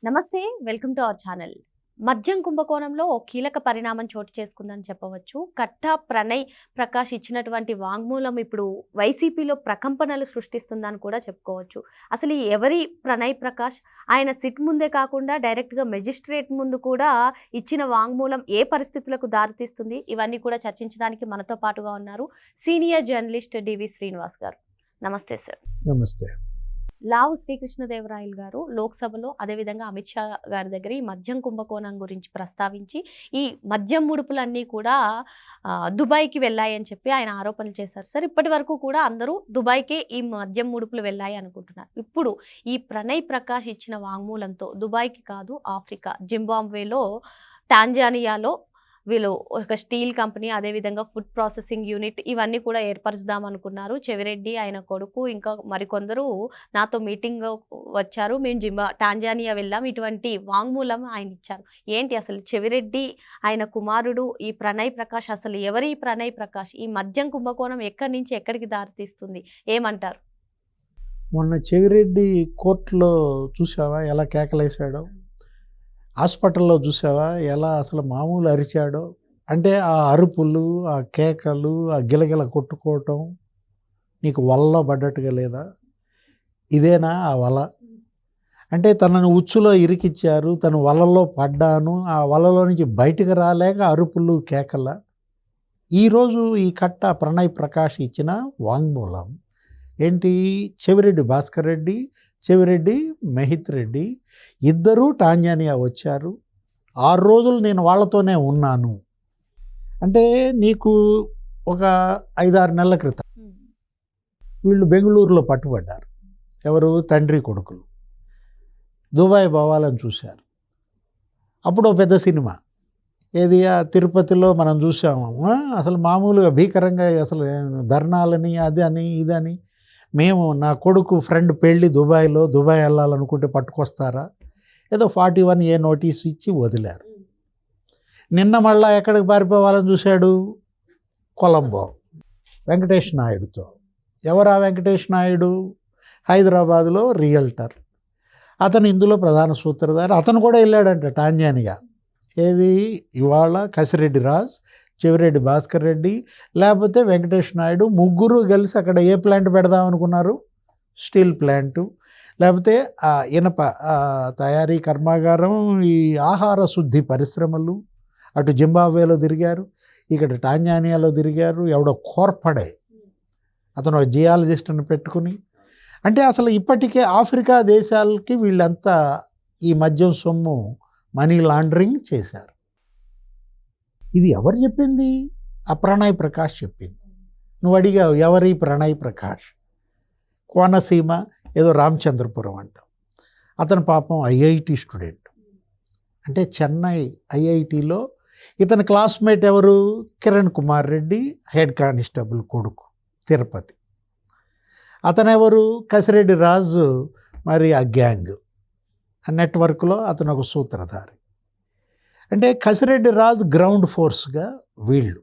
నమస్తే, welcome to our channel. మద్యం కుంభకోణంలో ఓ కీలక పరిణామం చోటు చేసుకుందని చెప్పవచ్చు. కట్టా ప్రణయ్ ప్రకాష్ ఇచ్చినటువంటి వాంగ్మూలం ఇప్పుడు వైసీపీలో ప్రకంపనలు సృష్టిస్తుందని కూడా చెప్పుకోవచ్చు. అసలు ఈ ఎవరి ప్రణయ్ ప్రకాష్? ఆయన సిట్ ముందే కాకుండా డైరెక్ట్గా మెజిస్ట్రేట్ ముందు కూడా ఇచ్చిన వాంగ్మూలం ఏ పరిస్థితులకు దారితీస్తుంది? ఇవన్నీ కూడా చర్చించడానికి మనతో పాటుగా ఉన్నారు సీనియర్ జర్నలిస్ట్ డివి శ్రీనివాస్ గారు. నమస్తే సార్. నమస్తే. లావు శ్రీకృష్ణదేవరాయలు గారు లోక్సభలో, అదేవిధంగా అమిత్ షా గారి దగ్గర ఈ మద్యం కుంభకోణం గురించి ప్రస్తావించి ఈ మద్యం ముడుపులన్నీ కూడా దుబాయ్కి వెళ్ళాయని చెప్పి ఆయన ఆరోపణలు చేశారు. సార్, ఇప్పటి వరకు కూడా అందరూ దుబాయ్కే ఈ మద్యం ముడుపులు వెళ్ళాయి అనుకుంటున్నారు. ఇప్పుడు ఈ ప్రణయ్ ప్రకాష్ ఇచ్చిన వాంగ్మూలంతో దుబాయ్కి కాదు, ఆఫ్రికా జింబాబ్వేలో, టాంజానియాలో వీళ్ళు ఒక స్టీల్ కంపెనీ, అదేవిధంగా ఫుడ్ ప్రాసెసింగ్ యూనిట్ ఇవన్నీ కూడా ఏర్పరుచుదాం అనుకున్నారు. చెవిరెడ్డి, ఆయన కొడుకు, ఇంకా మరికొందరు నాతో మీటింగ్ వచ్చారు. మేము టాంజానియా వెళ్ళాం. ఇటువంటి వాంగ్మూలం ఆయన ఇచ్చారు. ఏంటి అసలు చెవిరెడ్డి, ఆయన కుమారుడు ఈ ప్రణయ్ ప్రకాష్, అసలు ఎవరి ప్రణయ్ ప్రకాష్? ఈ మద్యం కుంభకోణం ఎక్కడి నుంచి ఎక్కడికి దారితీస్తుంది? ఏమంటారు? మొన్న చెవిరెడ్డి కోర్టులో చూసావా ఎలా కేకలేశాడో? హాస్పిటల్లో చూసావా ఎలా అసలు మామూలు అరిచాడో? అంటే ఆ అరుపులు, ఆ కేకలు, ఆ గిలగిల కొట్టుకోవటం నీకు వల్ల పడ్డట్టుగా లేదా? ఇదేనా ఆ వల? అంటే తనను ఉచ్చులో ఇరికిచ్చారు, తను వలలో పడ్డాను, ఆ వలలో నుంచి బయటకు రాలేక అరుపులు, కేకల. ఈరోజు ఈ కట్ట ప్రణయ్ ప్రకాష్ ఇచ్చిన వాంగ్మూలం ఏంటి? చెవిరెడ్డి భాస్కర్ రెడ్డి, చెవిరెడ్డి మహిత్ రెడ్డి ఇద్దరూ టాంజానియా వచ్చారు. 6 రోజులు నేను వాళ్ళతోనే ఉన్నాను. అంటే నీకు ఒక 5-6 నెలల క్రితం వీళ్ళు బెంగళూరులో పట్టుబడ్డారు. ఎవరు? తండ్రి కొడుకులు. దుబాయ్ పోవాలని చూశారు. అప్పుడు ఒక పెద్ద సినిమా ఏది, ఆ తిరుపతిలో మనం చూసాము. అసలు మామూలుగా భీకరంగా అసలు ధర్నాలని అదని ఇదని. మేము నా కొడుకు ఫ్రెండ్ పెళ్ళి దుబాయ్ వెళ్ళాలనుకుంటే పట్టుకొస్తారా? ఏదో 41A నోటీస్ ఇచ్చి వదిలారు. నిన్న మళ్ళా ఎక్కడికి పారిపోవాలని చూశాడు? కొలంబో వెంకటేష్ నాయుడుతో. ఎవరా వెంకటేష్ నాయుడు? హైదరాబాదులో రియల్టర్. అతను ఇందులో ప్రధాన సూత్రధారి. అతను కూడా వెళ్ళాడంట టాంజానియా. ఏది? ఇవాళ కసిరెడ్డి రాజ్, చెవిరెడ్డి భాస్కర్ రెడ్డి, లేకపోతే వెంకటేష్ నాయుడు, ముగ్గురు కలిసి అక్కడ ఏ ప్లాంట్ పెడదాం అనుకున్నారు? స్టీల్ ప్లాంటు, లేకపోతే ఇనప తయారీ కర్మాగారం, ఈ ఆహార శుద్ధి పరిశ్రమలు. అటు జింబాబ్వేలో తిరిగారు, ఇక్కడ టాంజానియాలో తిరిగారు. ఎవడో కోర్పడే అతను జియాలజిస్ట్ని పెట్టుకుని. అంటే అసలు ఇప్పటికే ఆఫ్రికా దేశాలకి వీళ్ళంతా ఈ మద్యం సొమ్ము మనీ లాండరింగ్ చేశారు. ఇది ఎవరు చెప్పింది? ఆ ప్రణయ్ ప్రకాష్ చెప్పింది. నువ్వు అడిగావు ఎవరి ప్రణయ్ ప్రకాష్? కోనసీమ ఏదో రామచంద్రపురం అంటాం. అతను పాపం ఐఐటి స్టూడెంట్. అంటే చెన్నై ఐఐటిలో ఇతని క్లాస్మేట్ ఎవరు? కిరణ్ కుమార్ రెడ్డి, హెడ్ కానిస్టేబుల్ కొడుకు, తిరుపతి. అతనెవరు? కసిరెడ్డి రాజు. మరి ఆ గ్యాంగ్, ఆ నెట్వర్క్లో అతను ఒక సూత్రధారి. అంటే కసిరెడ్డి రాజు గ్రౌండ్ ఫోర్స్గా వీళ్ళు.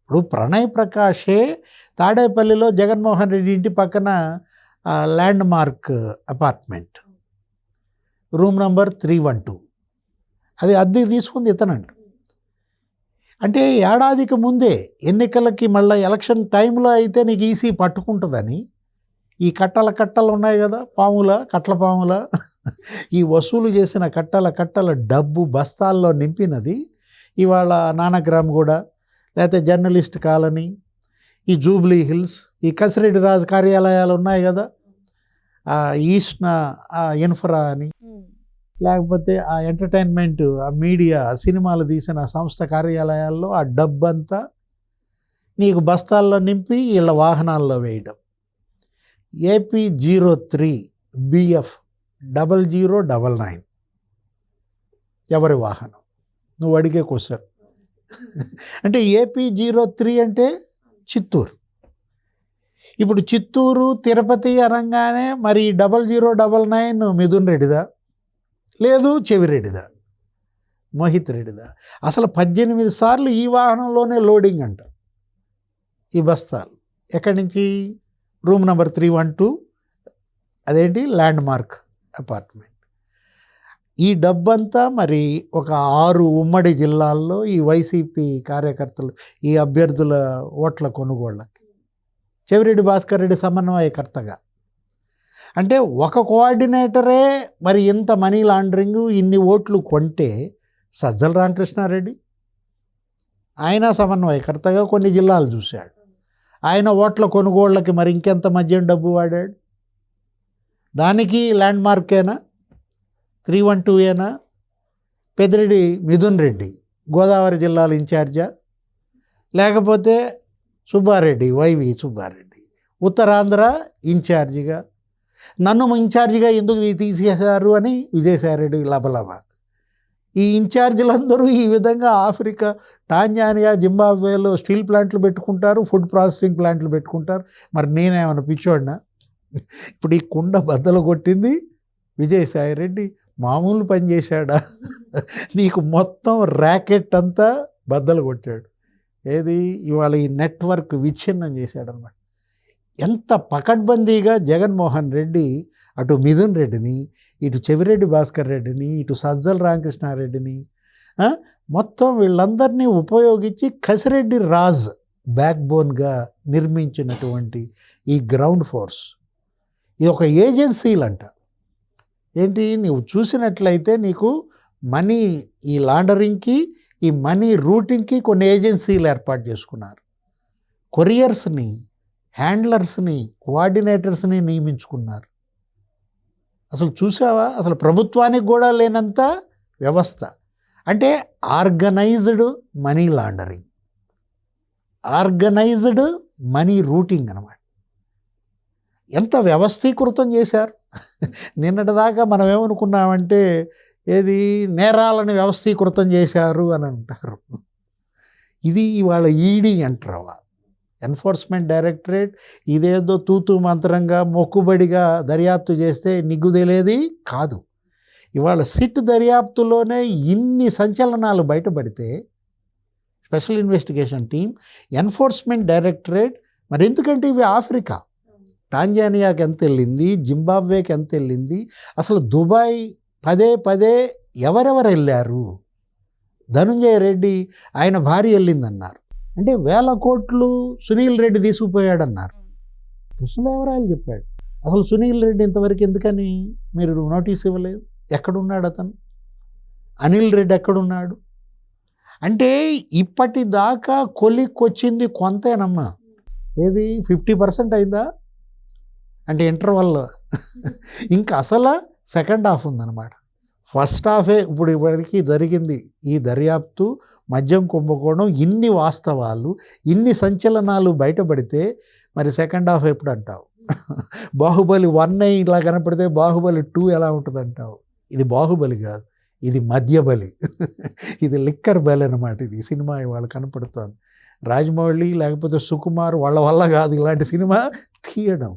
ఇప్పుడు ప్రణయ్ ప్రకాషే తాడేపల్లిలో జగన్మోహన్ రెడ్డి ఇంటి పక్కన land mark apartment, room number 312, అది అద్దెకి తీసుకుంది ఇతనంట. అంటే ఏడాదికి ముందే ఎన్నికలకి మళ్ళీ ఎలక్షన్ టైంలో అయితే నీకు ఈసీ పట్టుకుంటుందని ఈ కట్టలు ఉన్నాయి కదా, కట్ల పాముల ఈ వసూలు చేసిన కట్టల డబ్బు బస్తాల్లో నింపినది ఇవాళ నానగ్రామ్ కూడా, లేకపోతే జర్నలిస్ట్ కాలనీ, ఈ జూబ్లీ హిల్స్, ఈ కసిరెడ్డి రాజు కార్యాలయాలు ఉన్నాయి కదా, ఈస్ట్ ఇన్ఫ్రా అని, లేకపోతే ఆ ఎంటర్టైన్మెంట్, ఆ మీడియా, సినిమాలు తీసిన సంస్థ కార్యాలయాల్లో ఆ డబ్బంతా నీకు బస్తాల్లో నింపి వీళ్ళ వాహనాల్లో వేయడం. AP 03 BF 0099 ఎవరి వాహనం? నువ్వు అడిగే క్వశ్చన్. అంటే AP 03 అంటే చిత్తూరు. ఇప్పుడు చిత్తూరు, తిరుపతి అనగానే మరి 0099 మిథున్ రెడ్డిదా? లేదు చెవిరెడ్డిదా? మోహిత్ రెడ్డిదా? అసలు 18 సార్లు ఈ వాహనంలోనే లోడింగ్ అంట. ఈ బస్తాలు ఎక్కడి నుంచి? రూమ్ నెంబర్ 312, అదేంటి ల్యాండ్ మార్క్ అపార్ట్మెంట్. ఈ డబ్బంతా మరి ఒక 6 ఉమ్మడి జిల్లాల్లో ఈ వైసీపీ కార్యకర్తలు, ఈ అభ్యర్థుల ఓట్ల కొనుగోళ్ళకి చెవిరెడ్డి భాస్కర్ రెడ్డి సమన్వయకర్తగా. అంటే ఒక కోఆర్డినేటరే మరి ఇంత మనీ లాండరింగ్, ఇన్ని ఓట్లు కొంటే సజ్జల రామకృష్ణారెడ్డి ఆయన సమన్వయకర్తగా కొన్ని జిల్లాలు చూశాడు. ఆయన ఓట్ల కొనుగోళ్ళకి మరి ఇంకెంత మద్యం డబ్బు వాడాడు? దానికి ల్యాండ్ మార్కేనా, 312ఏనా? పెద్దిరెడ్డి మిథున్ రెడ్డి గోదావరి జిల్లాల ఇన్ఛార్జా, లేకపోతే సుబ్బారెడ్డి, వైవి సుబ్బారెడ్డి ఉత్తరాంధ్ర ఇన్ఛార్జిగా, నన్ను ఇన్ఛార్జిగా ఎందుకు తీసేశారు అని విజయసాయిరెడ్డి లబలబ. ఈ ఇన్ఛార్జీలందరూ ఈ విధంగా ఆఫ్రికా, టాంజానియా, జింబాబ్వేలో స్టీల్ ప్లాంట్లు పెట్టుకుంటారు, ఫుడ్ ప్రాసెసింగ్ ప్లాంట్లు పెట్టుకుంటారు. మరి నేనేమన్నా పిచ్చోడినా? ఇప్పుడు ఈ కుండ బద్దలు కొట్టింది విజయసాయిరెడ్డి. మామూలు పని చేశాడా? నీకు మొత్తం ర్యాకెట్ అంతా బద్దలు కొట్టాడు. ఏది ఇవాళ ఈ నెట్వర్క్ విచ్ఛిన్నం చేశాడనమాట. ఎంత పకడ్బందీగా జగన్మోహన్ రెడ్డి అటు మిథున్ రెడ్డిని, ఇటు చెవిరెడ్డి భాస్కర్ రెడ్డిని, ఇటు సజ్జల రామకృష్ణారెడ్డిని, మొత్తం వీళ్ళందరినీ ఉపయోగించి కసిరెడ్డి రాజ్ బ్యాక్ బోన్గా నిర్మించినటువంటి ఈ గ్రౌండ్ ఫోర్స్, ఇది ఒక ఏజెన్సీలంట. ఏంటి, నువ్వు చూసినట్లయితే నీకు మనీ, ఈ లాండరింగ్కి, ఈ మనీ రూటింగ్కి కొన్ని ఏజెన్సీలు ఏర్పాటు చేసుకున్నారు. కొరియర్స్ని, హ్యాండ్లర్స్ని, కోఆర్డినేటర్స్ని నియమించుకున్నారు. అసలు చూసావా? అసలు ప్రభుత్వానికి కూడా లేనంత వ్యవస్థ. అంటే organized money laundering, organized money routing అన్నమాట. ఎంత వ్యవస్థీకృతం చేశారు. నిన్నటిదాకా మనం ఏమనుకున్నామంటే ఏది నేరాలను వ్యవస్థీకృతం చేశారు అని అంటారు. ఇది ఇవాళ ఈడీ అంటారు, ఎన్ఫోర్స్మెంట్ డైరెక్టరేట్. ఇదేదో తూతూ మంత్రంగా మొక్కుబడిగా దర్యాప్తు చేస్తే నిగ్గుదేలేది కాదు. ఇవాళ సిట్ దర్యాప్తులోనే ఇన్ని సంచలనాలు బయటపడితే special investigation team, enforcement directorate, మరి ఎందుకంటే ఇవి ఆఫ్రికా, టాంజానియాకి ఎంత వెళ్ళింది, జింబాబ్వేకి ఎంత వెళ్ళింది, అసలు దుబాయ్ పదే ఎవరెవరు వెళ్ళారు? ధనుంజయ రెడ్డి ఆయన భార్య వెళ్ళిందన్నారు. అంటే 1000 కోట్లు సునీల్ రెడ్డి తీసుకుపోయాడన్నారు. కృష్ణదేవరాయలు చెప్పాడు. అసలు సునీల్ రెడ్డి ఇంతవరకు ఎందుకని మీరు నోటీస్ ఇవ్వలేదు? ఎక్కడున్నాడు అతను? అనిల్ రెడ్డి ఎక్కడున్నాడు? అంటే ఇప్పటిదాకా కొలిక్కొచ్చింది కొంతేనమ్మా. ఏది 50% అయిందా? అంటే ఇంటర్వల్ ఇంకా అసలు సెకండ్ హాఫ్ ఉందన్నమాట. ఫస్ట్ హాఫే ఇప్పుడు ఇప్పటికీ జరిగింది. ఈ దర్యాప్తు, మద్యం కుంభకోణం, ఇన్ని వాస్తవాలు, ఇన్ని సంచలనాలు బయటపడితే మరి సెకండ్ హాఫ్ ఎప్పుడు అంటావు? బాహుబలి 1 ఇలా కనపడితే బాహుబలి 2 ఎలా ఉంటుంది అంటావు? ఇది బాహుబలి కాదు, ఇది మద్యబలి. ఇది లిక్కర్ బలి అనమాట. ఇది సినిమా ఇవాళ కనపడుతోంది. రాజమౌళి లేకపోతే సుకుమార్ వాళ్ళ వల్ల కాదు ఇలాంటి సినిమా తీయడం.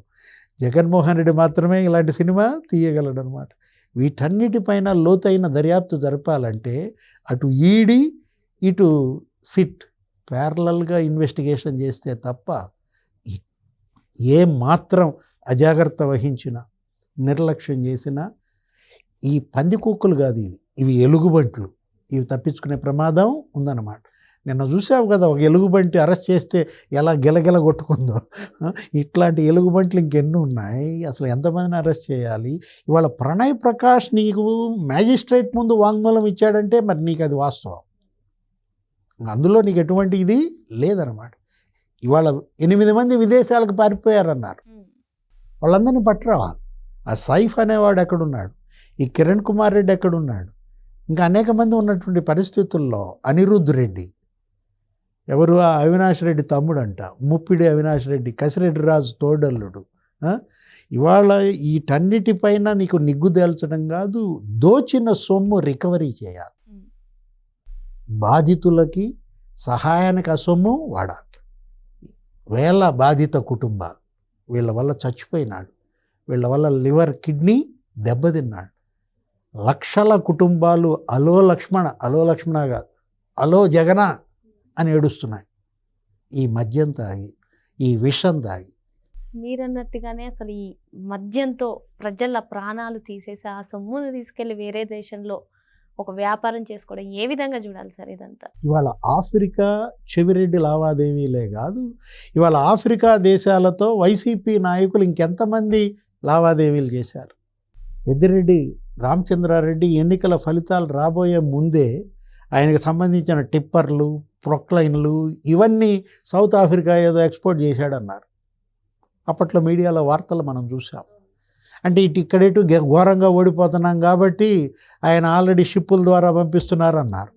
జగన్మోహన్ రెడ్డి మాత్రమే ఇలాంటి సినిమా తీయగలడు అనమాట. వీటన్నిటిపైన లోతైన దర్యాప్తు జరపాలంటే అటు ఈడీ, ఇటు సిట్ ప్యారలల్గా ఇన్వెస్టిగేషన్ చేస్తే తప్ప ఏ మాత్రం అజాగ్రత్త వహించినా, నిర్లక్ష్యం చేసినా ఈ పందికొక్కులు కాదు, ఇవి ఎలుగుబంట్లు, ఇవి తప్పించుకునే ప్రమాదం ఉందన్నమాట. నిన్న చూసావు కదా, ఒక ఎలుగుబంటి అరెస్ట్ చేస్తే ఎలా గిలగిల కొట్టుకుందో. ఇట్లాంటి ఎలుగుబంట్లు ఇంకెన్ని ఉన్నాయి? అసలు ఎంతమందిని అరెస్ట్ చేయాలి? ఇవాళ ప్రణయ్ ప్రకాష్ నీకు మ్యాజిస్ట్రేట్ ముందు వాంగ్మూలం ఇచ్చాడంటే మరి నీకు అది వాస్తవం. అందులో నీకు ఎటువంటి ఇది లేదనమాట. ఇవాళ 8 మంది విదేశాలకు పారిపోయారన్నారు. వాళ్ళందరినీ పట్టురావాలి. ఆ సైఫ్ అనేవాడు ఎక్కడున్నాడు? ఈ కిరణ్ కుమార్ రెడ్డి ఎక్కడున్నాడు? ఇంకా అనేక మంది ఉన్నటువంటి పరిస్థితుల్లో అనిరుద్ధ్ రెడ్డి, ఎవరు? ఆ అవినాష్ రెడ్డి తమ్ముడు అంట, ముప్పిడి అవినాష్ రెడ్డి, కసిరెడ్డి రాజు తోడల్లుడు. ఇవాళ వీటన్నిటిపైన నీకు నిగ్గు తేల్చడం కాదు, దోచిన సొమ్ము రికవరీ చేయాలి. బాధితులకి సహాయానికి ఆ సొమ్ము వాడాలి. 1000 బాధిత కుటుంబాలు, వీళ్ళ వల్ల చచ్చిపోయినాడు, వీళ్ళ వల్ల లివర్, కిడ్నీ దెబ్బతిన్నాడు. లక్షల కుటుంబాలు అలో లక్ష్మణ కాదు, అలో జగన అని ఏడుస్తున్నాయి. ఈ మద్యం తాగి, ఈ విషం తాగి, మీరన్నట్టుగానే అసలు ఈ మద్యంతో ప్రజల ప్రాణాలు తీసేసి ఆ సొమ్మును తీసుకెళ్లి వేరే దేశంలో ఒక వ్యాపారం చేసుకోవడం ఏ విధంగా చూడాలి సార్ ఇదంతా? ఇవాళ ఆఫ్రికా చెవిరెడ్డి లావాదేవీలే కాదు, ఇవాళ ఆఫ్రికా దేశాలతో వైసీపీ నాయకులు ఇంకెంతమంది లావాదేవీలు చేశారు. పెద్దిరెడ్డి రామచంద్రారెడ్డి ఎన్నికల ఫలితాలు రాబోయే ముందే ఆయనకు సంబంధించిన టిప్పర్లు, ప్రొక్లైన్లు ఇవన్నీ సౌత్ ఆఫ్రికా ఏదో ఎక్స్పోర్ట్ చేశాడన్నారు. అప్పట్లో మీడియాలో వార్తలు మనం చూసాం. అంటే ఇక్కడేటు ఘోరంగా ఓడిపోతున్నాం కాబట్టి ఆయన ఆల్రెడీ షిప్పుల ద్వారా పంపిస్తున్నారన్నారు.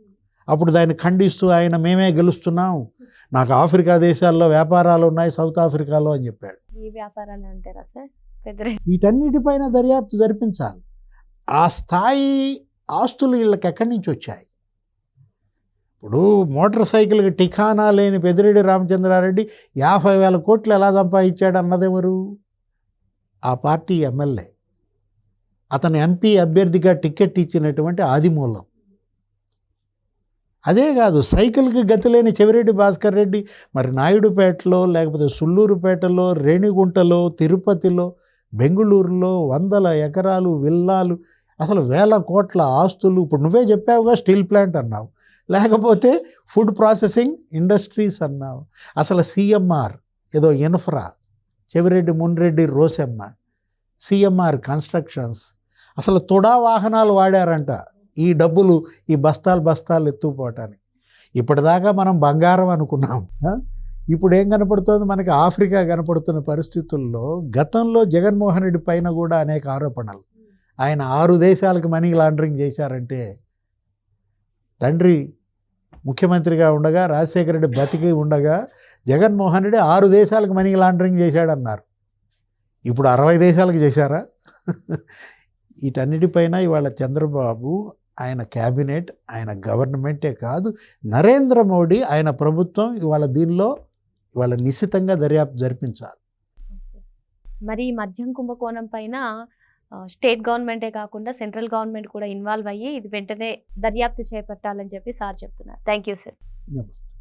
అప్పుడు దాన్ని ఖండిస్తూ ఆయన మేమే గెలుస్తున్నాం, నాకు ఆఫ్రికా దేశాల్లో వ్యాపారాలు ఉన్నాయి సౌత్ ఆఫ్రికాలో అని చెప్పాడు. ఈ వ్యాపారాలు అంటారా సార్? పెద్ద వీటన్నిటిపైన దర్యాప్తు జరిపించాలి. ఆ స్థాయి ఆస్తులు వీళ్ళకి ఎక్కడి నుంచి వచ్చాయి? ఇప్పుడు మోటార్ సైకిల్కి ఠికానా లేని పెద్దిరెడ్డి రామచంద్రారెడ్డి 50,000 కోట్లు ఎలా సంపాదించాడు అన్నదెవరు? ఆ పార్టీ ఎమ్మెల్యే, అతను ఎంపీ అభ్యర్థిగా టికెట్ ఇచ్చినటువంటి ఆదిమూలం. అదే కాదు, సైకిల్కి గతి లేని చెవిరెడ్డి భాస్కర్ రెడ్డి మరి నాయుడుపేటలో, లేకపోతే సుళ్ళూరుపేటలో, రేణిగుంటలో, తిరుపతిలో, బెంగుళూరులో 100 ఎకరాలు విల్లాలు, అసలు 1,000 కోట్ల ఆస్తులు. ఇప్పుడు నువ్వే చెప్పావుగా, స్టీల్ ప్లాంట్ అన్నావు, లేకపోతే ఫుడ్ ప్రాసెసింగ్ ఇండస్ట్రీస్ అన్నావు, అసలు సిఎంఆర్ ఏదో ఇన్ఫ్రా, చెవిరెడ్డి మున్రెడ్డి రోసెమ్మ, సిఎంఆర్ కన్స్ట్రక్షన్స్, అసలు తుడా వాహనాలు వాడారంట ఈ డబ్బులు ఈ బస్తాలు ఎత్తుకుపోవటానికి. ఇప్పటిదాకా మనం బంగారం అనుకున్నాం, ఇప్పుడు ఏం కనపడుతుంది మనకి? ఆఫ్రికా కనపడుతున్న పరిస్థితుల్లో గతంలో జగన్మోహన్ రెడ్డి పైన కూడా అనేక ఆరోపణలు. ఆయన 6 దేశాలకు మనీ లాండరింగ్ చేశారంటే, తండ్రి ముఖ్యమంత్రిగా ఉండగా, రాజశేఖర రెడ్డి బతికి ఉండగా జగన్మోహన్ రెడ్డి 6 దేశాలకు మనీ లాండరింగ్ చేశాడన్నారు. ఇప్పుడు 60 దేశాలకు చేశారా? వీటన్నిటిపైన ఇవాళ చంద్రబాబు, ఆయన క్యాబినెట్, ఆయన గవర్నమెంటే కాదు, నరేంద్ర మోడీ ఆయన ప్రభుత్వం ఇవాళ నిశితంగా దర్యాప్తు జరిపించాలి. మరి ఈ మద్యం కుంభకోణం పైన స్టేట్ గవర్నమెంటే కాకుండా సెంట్రల్ గవర్నమెంట్ కూడా ఇన్వాల్వ్ అయ్యి ఇది వెంటనే దర్యాప్తు చేపట్టాలని చెప్పి సార్ చెప్తున్నారు. Thank you sir. నమస్తే.